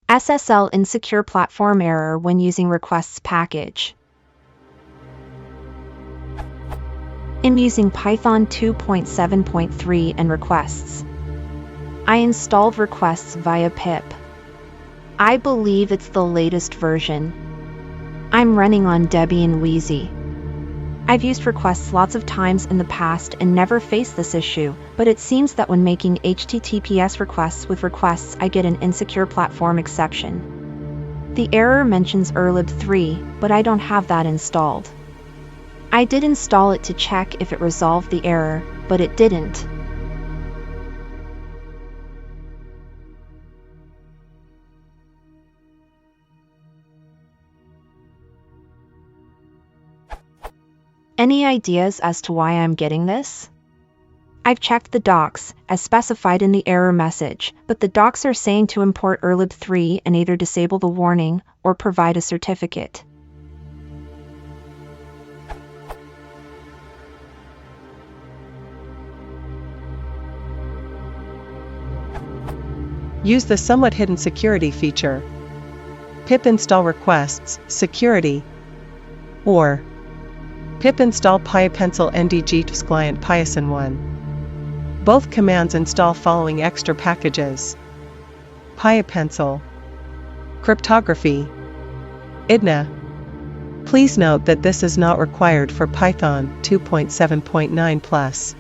SSL InsecurePlatform error when using requests package. I'm using Python 2.7.3 and requests. I installed requests via pip. I believe it's the latest version. I'm running on Debian Wheezy. I've used requests lots of times in the past and never faced this issue, but it seems that when making HTTPS requests with requests I get an InsecurePlatform exception. The error mentions erlib3, but I don't have that installed. I did install it to check if it resolved the error, but it didn't. Any ideas as to why I'm getting this? I've checked the docs, as specified in the error message, but the docs are saying to import erlib3 and either disable the warning or provide a certificate. Use the somewhat hidden security feature. Pip install requests, security, or pip install PyPencil ndg to client Python1. Both commands install following extra packages: PyPencil, cryptography, IDNA. Please note that this is not required for Python 2.7.9+.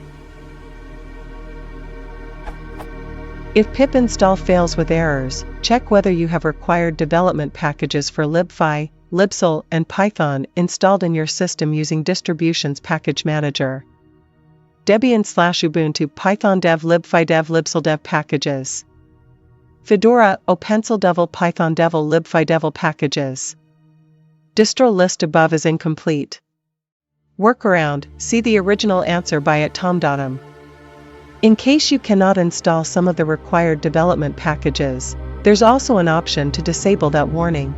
If pip install fails with errors, check whether you have required development packages for libfi, libsol, and Python installed in your system using Distributions Package Manager. Debian/Ubuntu Python dev libfi dev libsol dev packages. Fedora OpenSol devil Python devil libfi devil packages. Distro list above is incomplete. Workaround: see the original answer by @tom.m. In case you cannot install some of the required development packages, there's also an option to disable that warning.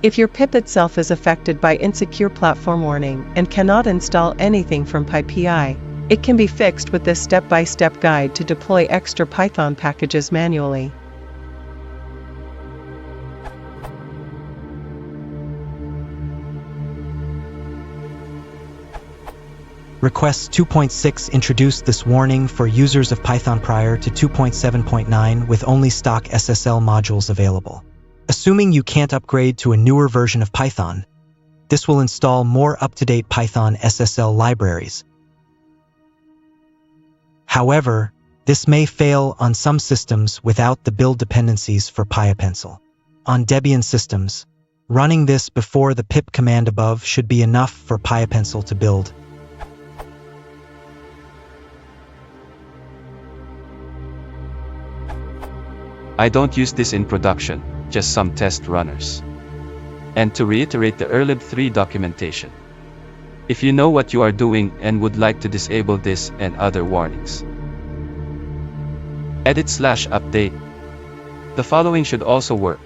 If your pip itself is affected by InsecurePlatform warning and cannot install anything from PyPI, it can be fixed with this step-by-step guide to deploy extra Python packages manually. Request 2.6 introduced this warning for users of Python prior to 2.7.9 with only stock SSL modules available. Assuming you can't upgrade to a newer version of Python, this will install more up-to-date Python SSL libraries. However, this may fail on some systems without the build dependencies for PyPencil. On Debian systems, running this before the pip command above should be enough for PyPencil to build. I don't use this in production, just some test runners. And to reiterate the erlib3 documentation. If you know what you are doing and would like to disable this and other warnings, edit/update. The following should also work.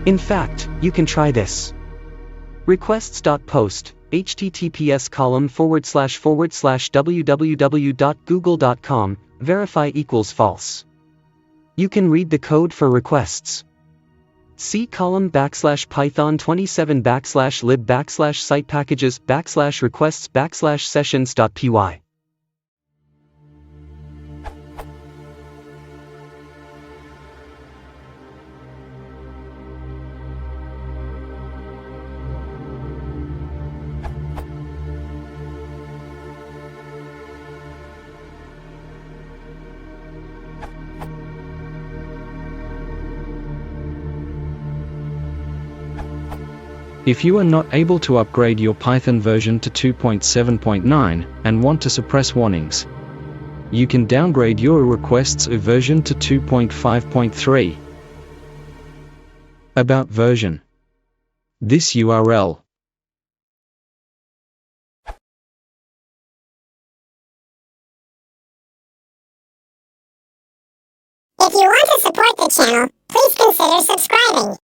In fact, you can try this. Requests.post, https://www.google.com, verify equals false. You can read the code for requests. C :/python27 /lib /site packages /requests /sessions.py. If you are not able to upgrade your Python version to 2.7.9 and want to suppress warnings, you can downgrade your requests version to 2.5.3. About version. This URL If you want to support the channel, please consider subscribing.